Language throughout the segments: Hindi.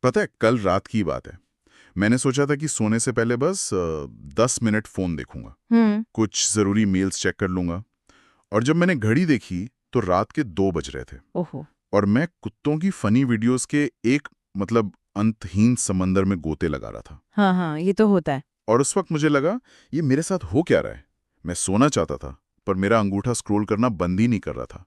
पता है, कल रात की बात है। मैंने सोचा था कि सोने से पहले बस 10 मिनट फोन देखूंगा, कुछ जरूरी मेल्स चेक कर लूंगा। और जब मैंने घड़ी देखी तो रात के 2 बज रहे थे। ओहो। और मैं कुत्तों की फनी वीडियोस के एक अंतहीन समंदर में गोते लगा रहा था। हाँ हाँ, ये तो होता है। और उस वक्त मुझे लगा, ये मेरे साथ हो क्या रहा है। मैं सोना चाहता था, पर मेरा अंगूठा स्क्रॉल करना बंद ही नहीं कर रहा था।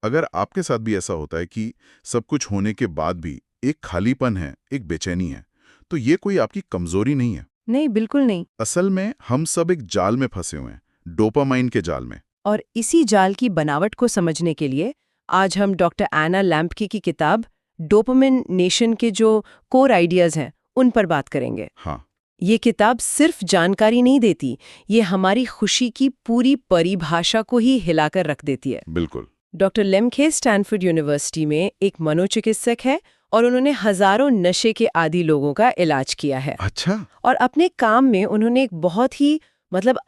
अगर आपके साथ भी ऐसा होता है कि सब कुछ होने के बाद भी एक खालीपन है, एक बेचैनी है, तो ये कोई आपकी कमजोरी नहीं है। नहीं, बिल्कुल नहीं। असल में हम सब एक जाल में फंसे हुए हैं, डोपामाइन के जाल में। और इसी जाल की बनावट को समझने के लिए आज हम डॉक्टर एना लैम्प्के की किताब डोपामिन नेशन के जो कोर आइडियाज हैं उन पर बात करेंगे। हाँ, ये किताब सिर्फ जानकारी नहीं देती, ये हमारी खुशी की पूरी परिभाषा को ही हिलाकर रख देती है। बिल्कुल। डॉक्टर लेम्के स्टैनफोर्ड यूनिवर्सिटी में एक मनोचिकित्सक है और उन्होंने हजारों नशे के आदी लोगों का इलाज किया है। अच्छा। और अपने काम में उन्होंने एक बहुत ही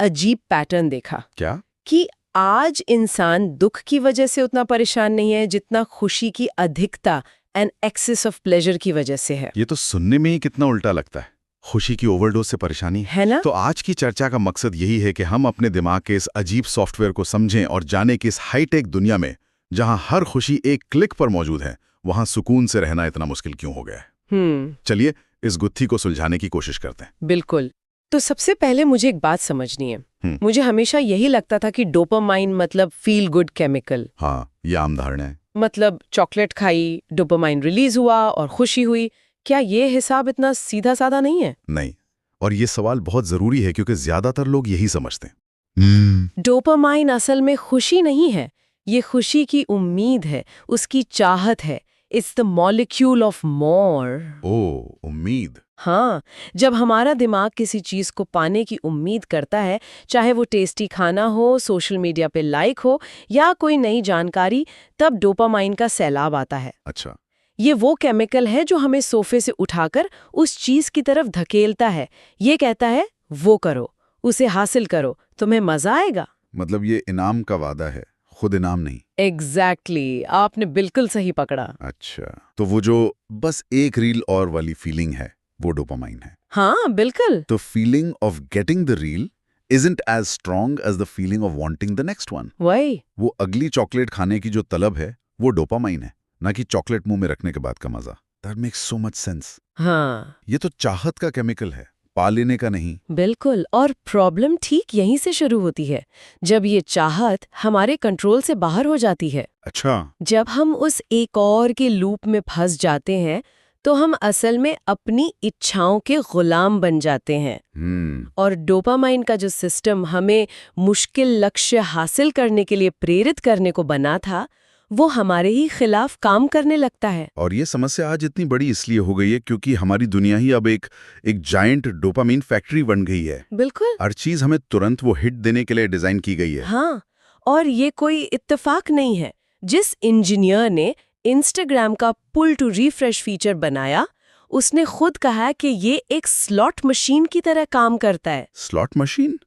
अजीब पैटर्न देखा। क्या? कि आज इंसान दुख की वजह से उतना परेशान नहीं है जितना खुशी की अधिकता एंड एक्सेस ऑफ प्लेजर की वजह से है। ये तो सुनने में ही कितना उल्टा लगता है। खुशी की ओवरडोज से परेशानी है ना? तो आज की चर्चा का मकसद यही है कि हम अपने दिमाग के इस अजीब सॉफ्टवेयर को समझें और जाने कि इस हाईटेक दुनिया में जहां हर खुशी एक क्लिक पर मौजूद है, वहां सुकून से रहना इतना मुश्किल क्यों हो गया है। चलिए इस गुत्थी को सुलझाने की कोशिश करते हैं। बिल्कुल। तो सबसे पहले मुझे एक बात समझनी है। मुझे हमेशा यही लगता था कि डोपामाइन मतलब फील गुड केमिकल। हाँ, ये आम धारणा है। मतलब चॉकलेट खाई, डोपामाइन रिलीज हुआ और खुशी हुई। क्या ये हिसाब इतना सीधा साधा नहीं है? नहीं, और ये सवाल बहुत जरूरी है क्योंकि ज्यादातर लोग यही समझते हैं। डोपामाइन असल में खुशी नहीं है, ये खुशी की उम्मीद है, उसकी चाहत है। It's the molecule of more. Oh, उम्मीद। हाँ, जब हमारा दिमाग किसी चीज को पाने की उम्मीद करता है, चाहे वो टेस्टी खाना हो, सोशल मीडिया पे लाइक हो या कोई नई जानकारी, तब डोपामाइन का सैलाब आता है। अच्छा। ये वो केमिकल है जो हमें सोफे से उठाकर उस चीज की तरफ धकेलता है। ये कहता है वो करो, उसे हासिल करो, तुम्हें मजा आएगा। मतलब ये इनाम का वादा है, खुद इनाम नहीं। एग्जैक्टली, आपने बिल्कुल सही पकड़ा। अच्छा, तो वो जो बस एक रील और वाली फीलिंग है, वो डोपामाइन है। हाँ, बिल्कुल। तो feeling of getting the reel isn't as strong as the feeling of wanting the next one. वही। वो अगली चॉकलेट खाने की जो तलब है, वो डोपामाइन है, ना कि चॉकलेट मुंह में रखने के बाद का मजा। That makes so much sense. हाँ, ये तो चाहत का केमिकल है, पा लेने का नहीं। बिल्कुल। और प्रॉब्लम ठीक यहीं से शुरू होती है, जब ये चाहत हमारे कंट्रोल से बाहर हो जाती है। अच्छा। जब हम उस एक और के लूप में फंस जाते हैं, तो हम असल में अपनी इच्छाओं के गुलाम बन जाते हैं। और डोपामाइन का जो सिस्टम हमें मुश्किल लक्ष्य हासिल करने के लिए प्रेरित करने को बना था, वो हमारे ही खिलाफ काम करने लगता है। और ये समस्या आज इतनी बड़ी इसलिए हो गई है क्योंकि हमारी दुनिया ही अब एक जायंट डोपामाइन फैक्ट्री बन गई है। बिल्कुल। हर चीज हमें तुरंत वो हिट देने के लिए डिजाइन की गई है। हाँ, और ये कोई इत्तेफाक नहीं है। जिस इंजीनियर ने इंस्टाग्राम का पुल टू रिफ्रेश फीचर बनाया, उसने खुद कहा कि ये एक स्लॉट मशीन की तरह काम करता है। Slot machine?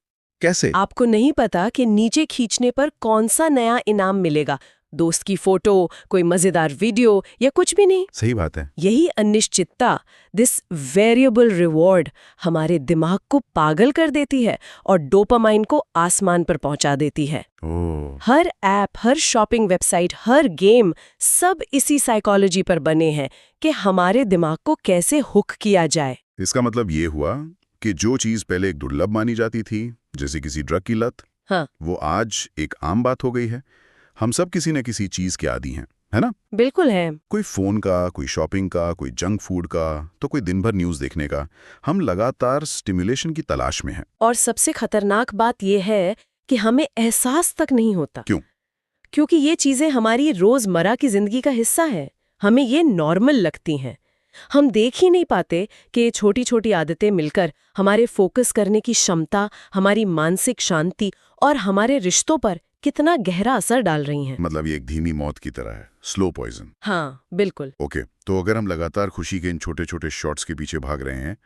कैसे? आपको नहीं पता कि नीचे खींचने पर कौन सा नया इनाम मिलेगा, दोस्त की फोटो, कोई मजेदार वीडियो या कुछ भी नहीं। सही बात है। यही अनिश्चितता, दिस वेरिएबल रिवॉर्ड, हमारे दिमाग को पागल कर देती है और डोपामाइन को आसमान पर पहुंचा देती है। हर ऐप, हर शॉपिंग वेबसाइट, हर गेम, सब इसी साइकोलॉजी पर बने हैं कि हमारे दिमाग को कैसे हुक किया जाए। इसका मतलब ये हुआ कि जो चीज पहले एक दुर्लभ मानी जाती थी, जैसे किसी ड्रग की लत, हाँ, वो आज एक आम बात हो गई है। हम सब किसी न किसी चीज के आदी हैं, है ना? बिल्कुल है। कोई फोन का, कोई शॉपिंग का, कोई जंक फूड का, तो कोई दिन भर न्यूज देखने का। हम लगातार स्टिमुलेशन की तलाश में हैं। और सबसे खतरनाक बात यह है कि हमें एहसास तक नहीं होता। क्यों? क्योंकि ये चीजें हमारी रोजमर्रा की जिंदगी का हिस्सा है। हमें ये नॉर्मल लगती हैं। हम देख ही नहीं पाते कि छोटी छोटी आदतें मिलकर हमारे फोकस करने की क्षमता, हमारी मानसिक शांति और हमारे रिश्तों पर कितना गहरा असर डाल रही हैं। मतलब ये एक धीमी मौत की तरह है, स्लो पॉइजन। हाँ, बिल्कुल। ओके, तो अगर हम लगातार खुशी के इन छोटे छोटे शॉट्स के पीछे भाग रहे हैं,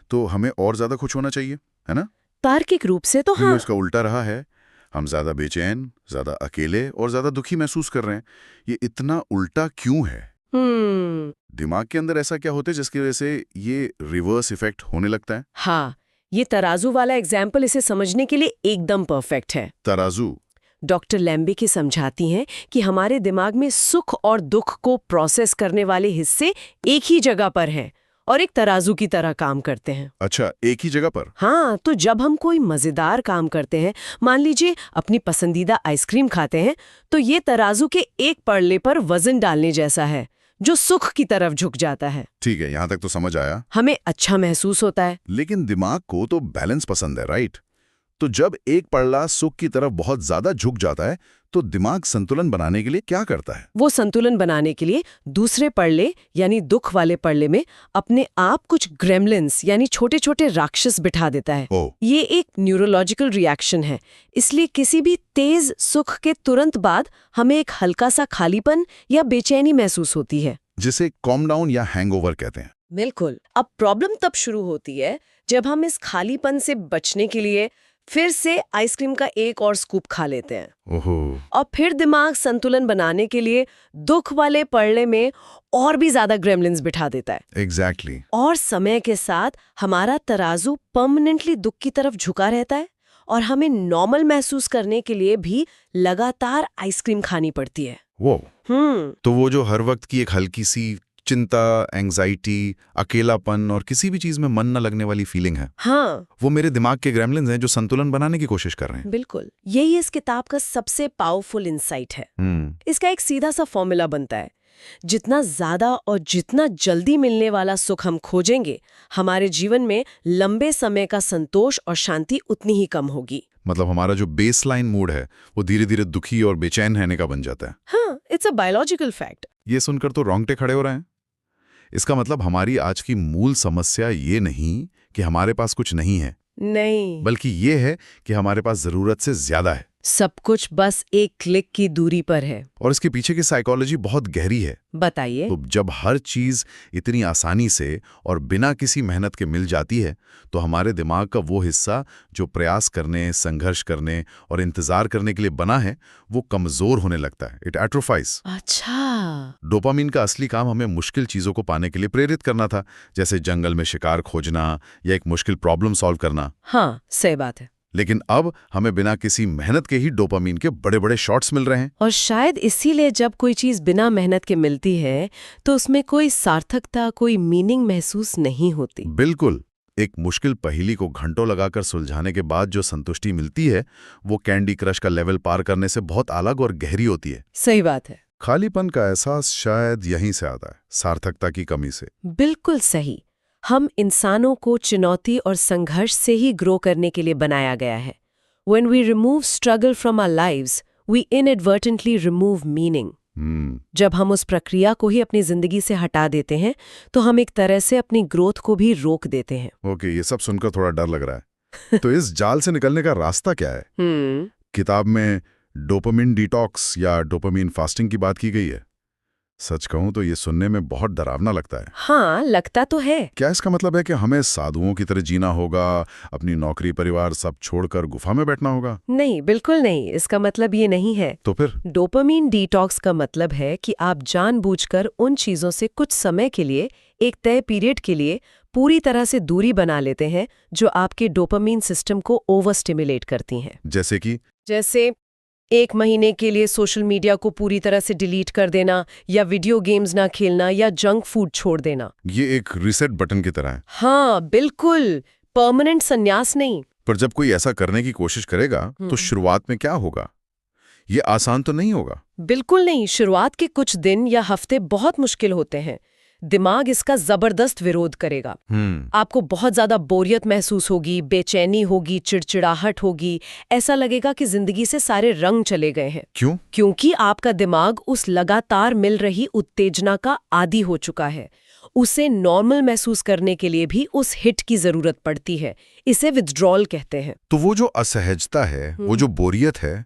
तो हमें और ज्यादा खुश होना चाहिए, है ना? तार्किक रूप से तो हाँ। इसका उल्टा रहा है। हम ज्यादा बेचैन, ज्यादा अकेले और ज्यादा दुखी महसूस कर रहे हैं। ये इतना उल्टा क्यों है? दिमाग के अंदर ऐसा क्या होता है जिसकी वजह से ये रिवर्स इफेक्ट होने लगता है? हाँ, ये तराजू वाला एग्जाम्पल इसे समझने के लिए एकदम परफेक्ट है। तराजू? डॉक्टर लैम्बिकी समझाती हैं कि हमारे दिमाग में सुख और दुख को प्रोसेस करने वाले हिस्से एक ही जगह पर हैं और एक तराजू की तरह काम करते हैं। अच्छा, एक ही जगह पर? हाँ, तो जब हम कोई मजेदार काम करते हैं, मान लीजिए अपनी पसंदीदा आइसक्रीम खाते हैं, तो ये तराजू के एक पड़ले पर वजन डालने जैसा है जो सुख की तरफ झुक जाता है। ठीक है, यहाँ तक तो समझ आया। हमें अच्छा महसूस होता है। लेकिन दिमाग को तो बैलेंस पसंद है, राइट? तो जब एक पड़ला सुख की तरफ बहुत ज्यादा झुक जाता है तो दिमाग संतुलन बनाने के लिए क्या करता है? वो संतुलन बनाने के लिए दूसरे पड़ले यानी दुख वाले पड़ले में अपने आप कुछ ग्रेमलिन्स यानी छोटे छोटे राक्षस बिठा देता है। ये एक न्यूरोलॉजिकल रिएक्शन है, इसलिए किसी भी तेज सुख के तुरंत बाद हमें एक हल्का सा खालीपन या बेचैनी महसूस होती है, जिसे कॉम डाउन या हैंगओवर कहते हैं। बिल्कुल। अब प्रॉब्लम तब शुरू होती है जब हम इस खालीपन से बचने के लिए फिर से आइसक्रीम का एक और स्कूप खा लेते हैं। ओहो। और फिर दिमाग संतुलन बनाने के लिए दुख वाले पड़ले में और भी ज्यादा ग्रेमलिन्स बिठा देता है। एग्जैक्टली। और समय के साथ हमारा तराजू परमानेंटली दुख की तरफ झुका रहता है और हमें नॉर्मल महसूस करने के लिए भी लगातार आइसक्रीम खानी पड़ती है। वो तो वो जो हर वक्त की एक हल्की सी चिंता, एंजाइटी, अकेलापन और किसी भी चीज में मन न लगने वाली फीलिंग है, हाँ, वो मेरे दिमाग के ग्रेमलिन्स हैं जो संतुलन बनाने की कोशिश कर रहे हैं। बिल्कुल। यही इस किताब का सबसे पावरफुल इंसाइट है। इसका एक सीधा सा फॉर्मूला बनता है, जितना ज्यादा और जितना जल्दी मिलने वाला सुख हम खोजेंगे, हमारे जीवन में लंबे समय का संतोष और शांति उतनी ही कम होगी। मतलब हमारा जो बेसलाइन मूड है वो धीरे धीरे दुखी और बेचैन रहने का बन जाता है। हाँ, इट्स अ बायोलॉजिकल फैक्ट। ये सुनकर तो रोंगटे खड़े हो रहे हैं। इसका मतलब हमारी आज की मूल समस्या ये नहीं कि हमारे पास कुछ नहीं है, नहीं, बल्कि ये है कि हमारे पास जरूरत से ज्यादा है। सब कुछ बस एक क्लिक की दूरी पर है। और इसके पीछे की साइकोलॉजी बहुत गहरी है। बताइए। तो जब हर चीज इतनी आसानी से और बिना किसी मेहनत के मिल जाती है तो हमारे दिमाग का वो हिस्सा जो प्रयास करने, संघर्ष करने और इंतजार करने के लिए बना है, वो कमजोर होने लगता है। इट एट्रोफाइज। अच्छा। डोपामिन का असली काम हमें मुश्किल चीजों को पाने के लिए प्रेरित करना था, जैसे जंगल में शिकार खोजना या एक मुश्किल प्रॉब्लम सॉल्व करना। हाँ, सही बात है। लेकिन अब हमें बिना किसी मेहनत के ही डोपामिन के बड़े बड़े शॉट्स मिल रहे हैं। और शायद इसीलिए जब कोई चीज बिना मेहनत के मिलती है तो उसमें कोई सार्थकता, कोई मीनिंग महसूस नहीं होती। बिल्कुल। एक मुश्किल पहेली को घंटों लगाकर सुलझाने के बाद जो संतुष्टि मिलती है वो कैंडी क्रश का लेवल पार करने से बहुत अलग और गहरी होती है। सही बात है। खालीपन का एहसास शायद यहीं से आता है, सार्थकता की कमी से। बिल्कुल सही। हम इंसानों को चुनौती और संघर्ष से ही ग्रो करने के लिए बनाया गया है। When we remove struggle from our lives, we inadvertently remove meaning. जब हम उस प्रक्रिया को ही अपनी जिंदगी से हटा देते हैं तो हम एक तरह से अपनी ग्रोथ को भी रोक देते हैं। ओके, ये सब सुनकर थोड़ा डर लग रहा है। तो इस जाल से निकलने का रास्ता क्या है? किताब में डोपामिन डिटॉक्स या डोपामिन फास्टिंग की बात की गई है। सच कहूं तो ये सुनने में बहुत डरावना लगता है। हाँ, लगता तो है। क्या इसका मतलब है कि हमें साधुओं की तरह जीना होगा, अपनी नौकरी परिवार सब छोड़कर गुफा में बैठना होगा? नहीं, बिल्कुल नहीं। इसका मतलब ये नहीं है। तो फिर? डोपामिन डिटॉक्स का मतलब है कि आप जानबूझकर उन चीजों से कुछ समय के लिए, एक तय पीरियड के लिए पूरी तरह से दूरी बना लेते हैं जो आपके डोपामिन सिस्टम को ओवर स्टिमुलेट करती हैं। जैसे 1 महीने के लिए सोशल मीडिया को पूरी तरह से डिलीट कर देना, या वीडियो गेम्स ना खेलना, या जंक फूड छोड़ देना। ये एक रीसेट बटन की तरह है। हाँ, बिल्कुल। परमानेंट संन्यास नहीं। पर जब कोई ऐसा करने की कोशिश करेगा तो शुरुआत में क्या होगा? ये आसान तो नहीं होगा। बिल्कुल नहीं। शुरुआत के कुछ दिन या हफ्ते बहुत मुश्किल होते हैं। दिमाग इसका जबरदस्त विरोध करेगा। आपको बहुत ज्यादा बोरियत महसूस होगी, बेचैनी होगी, चिड़चिड़ाहट होगी। ऐसा लगेगा कि जिंदगी से सारे रंग चले गए हैं। क्यों? क्योंकि आपका दिमाग उस लगातार मिल रही उत्तेजना का आदी हो चुका है। उसे नॉर्मल महसूस करने के लिए भी उस हिट की जरूरत पड़ती है। इसे विथड्रॉल कहते हैं। तो वो जो असहजता है, वो जो बोरियत है,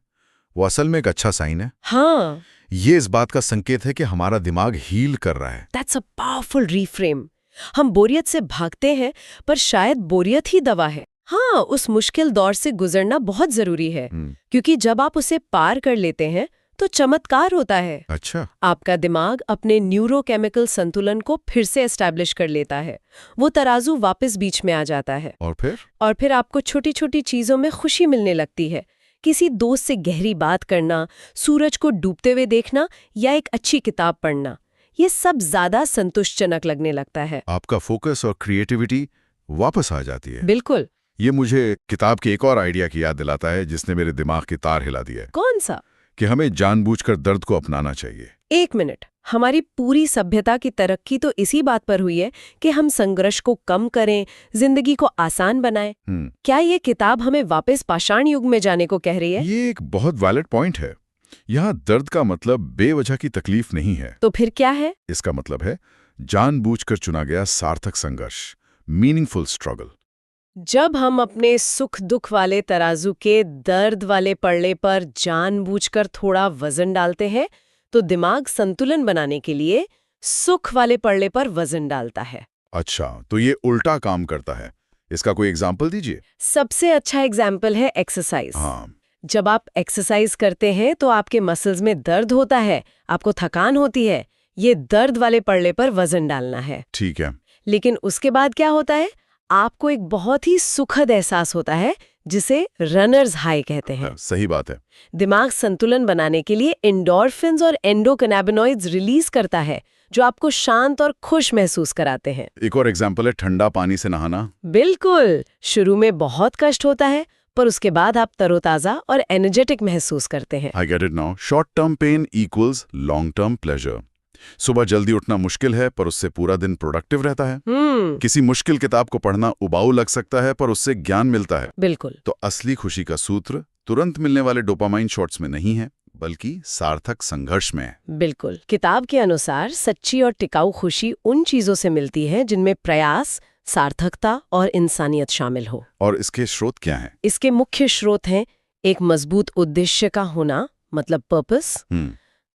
वो असल में एक अच्छा साइन है। हाँ, ये इस बात का संकेत है कि हमारा दिमाग हील कर रहा है। That's a powerful reframe. हम बोरियत से भागते हैं, पर शायद बोरियत ही दवा है। हाँ, उस मुश्किल दौर से गुजरना बहुत जरूरी है, क्योंकि जब आप उसे पार कर लेते हैं तो चमत्कार होता है। अच्छा। आपका दिमाग अपने न्यूरोकेमिकल संतुलन को फिर से एस्टैब्लिश कर लेता है। वो तराजू वापस बीच में आ जाता है। और फिर आपको छोटी छोटी चीजों में खुशी मिलने लगती है। किसी दोस्त से गहरी बात करना, सूरज को डूबते हुए देखना या एक अच्छी किताब पढ़ना, ये सब ज्यादा संतुष्टजनक लगने लगता है। आपका फोकस और क्रिएटिविटी वापस आ जाती है। बिल्कुल। ये मुझे किताब के एक और आइडिया की याद दिलाता है जिसने मेरे दिमाग की तार हिला दी है। कौन सा? कि हमें जानबूझकर दर्द को अपनाना चाहिए। एक मिनट, हमारी पूरी सभ्यता की तरक्की तो इसी बात पर हुई है कि हम संघर्ष को कम करें, जिंदगी को आसान बनाएं। क्या ये किताब हमें वापस पाषाण युग में जाने को कह रही है? ये एक बहुत वैलिड पॉइंट है। यहाँ दर्द का मतलब बेवजह की तकलीफ नहीं है। तो फिर क्या है? इसका मतलब है जानबूझकर चुना गया सार्थक संघर्ष, मीनिंगफुल स्ट्रगल। जब हम अपने सुख दुख वाले तराजू के दर्द वाले पल्ले पर जानबूझकर थोड़ा वजन डालते हैं, तो दिमाग संतुलन बनाने के लिए सुख वाले पल्ले पर वजन डालता है। अच्छा, तो ये उल्टा काम करता है। इसका कोई एग्जाम्पल दीजिए। सबसे अच्छा एग्जाम्पल है एक्सरसाइज। हाँ। जब आप एक्सरसाइज करते हैं तो आपके मसल्स में दर्द होता है, आपको थकान होती है। ये दर्द वाले पल्ले पर वजन डालना है। ठीक है। लेकिन उसके बाद क्या होता है? आपको एक बहुत ही सुखद एहसास होता है जिसे रनर्स हाई कहते हैं। सही बात है। दिमाग संतुलन बनाने के लिए एंडोर्फिन्स और एंडोकैनाबिनॉइड्स रिलीज करता है जो आपको शांत और खुश महसूस कराते हैं। एक और एग्जाम्पल है ठंडा पानी से नहाना। बिल्कुल। शुरू में बहुत कष्ट होता है, पर उसके बाद आप तरोताजा और एनर्जेटिक महसूस करते हैं। I get it now. Short term pain equals long term pleasure. सुबह जल्दी उठना मुश्किल है, पर उससे पूरा दिन प्रोडक्टिव रहता है। किसी मुश्किल किताब को पढ़ना उबाऊ लग सकता है, पर उससे ज्ञान मिलता है। बिल्कुल। तो असली खुशी का सूत्र तुरंत मिलने वाले डोपामाइन शॉट्स में नहीं है, बल्कि सार्थक संघर्ष में है। बिल्कुल। किताब के अनुसार सच्ची और टिकाऊ खुशी उन चीजों से मिलती है जिनमें प्रयास, सार्थकता और इंसानियत शामिल हो। और इसके स्रोत क्या हैं? इसके मुख्य स्रोत हैं एक मजबूत उद्देश्य का होना, मतलब पर्पस,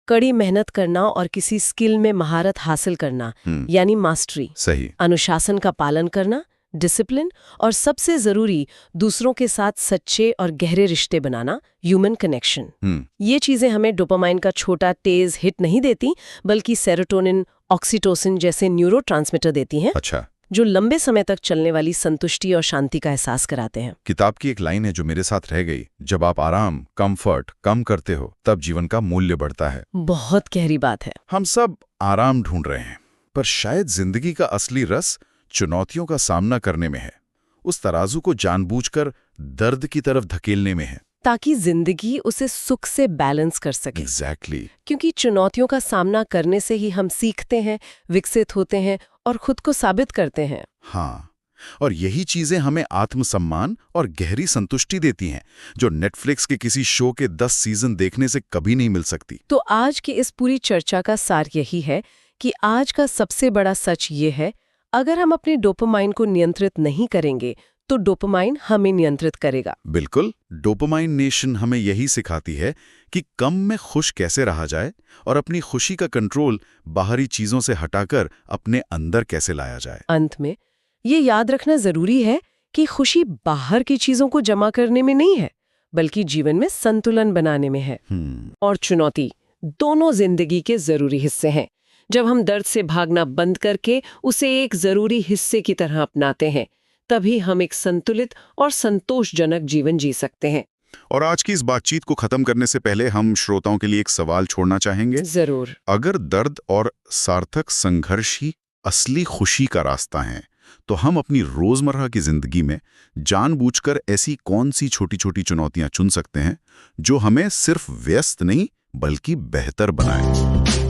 कड़ी मेहनत करना और किसी स्किल में महारत हासिल करना, यानी मास्टरी, सही, अनुशासन का पालन करना, डिसिप्लिन, और सबसे जरूरी दूसरों के साथ सच्चे और गहरे रिश्ते बनाना, ह्यूमन कनेक्शन। ये चीजें हमें डोपामाइन का छोटा तेज हिट नहीं देती, बल्कि सेरोटोनिन, ऑक्सीटोसिन जैसे न्यूरोट्रांसमीटर देती हैं। अच्छा। जो लंबे समय तक चलने वाली संतुष्टि और शांति का एहसास कराते हैं। किताब की एक लाइन है जो मेरे साथ रह गई, जब आप आराम, कंफर्ट कम करते हो तब जीवन का मूल्य बढ़ता है। बहुत गहरी बात है। हम सब आराम ढूंढ रहे हैं, पर शायद जिंदगी का असली रस चुनौतियों का सामना करने में है, उस तराजू को जानबूझकर दर्द की तरफ धकेलने में है, ताकि जिंदगी उसे सुख से बैलेंस कर सके। एग्जैक्टली। क्योंकि चुनौतियों का सामना करने से ही हम सीखते हैं, विकसित होते हैं और खुद को साबित करते हैं। हाँ, और यही चीजें हमें आत्मसम्मान और गहरी संतुष्टि देती हैं, जो नेटफ्लिक्स के किसी शो के 10 सीजन देखने से कभी नहीं मिल सकती। तो आज की इस पूरी चर्चा का सार यही है कि आज का सबसे बड़ा सच ये है, अगर हम अपने डोपामाइन को नियंत्रित नहीं करेंगे तो डोपामाइन हमें नियंत्रित करेगा। बिल्कुल। डोपामाइन नेशन हमें यही सिखाती है कि कम में खुश कैसे रहा जाए और अपनी खुशी का कंट्रोल बाहरी चीजों से हटाकर अपने अंदर कैसे लाया जाए। अंत में ये याद रखना जरूरी है कि खुशी बाहर की चीजों को जमा करने में नहीं है, बल्कि जीवन में संतुलन बनाने में है। और चुनौती दोनों जिंदगी के जरूरी हिस्से हैं। जब हम दर्द से भागना बंद करके उसे एक जरूरी हिस्से की तरह अपनाते हैं, तभी हम एक संतुलित और संतोषजनक जीवन जी सकते हैं। और आज की इस बातचीत को खत्म करने से पहले हम श्रोताओं के लिए एक सवाल छोड़ना चाहेंगे। जरूर। अगर दर्द और सार्थक संघर्ष ही असली खुशी का रास्ता है, तो हम अपनी रोजमर्रा की जिंदगी में जानबूझकर ऐसी कौन सी छोटी छोटी चुनौतियां चुन सकते हैं जो हमें सिर्फ व्यस्त नहीं बल्कि बेहतर बनाए।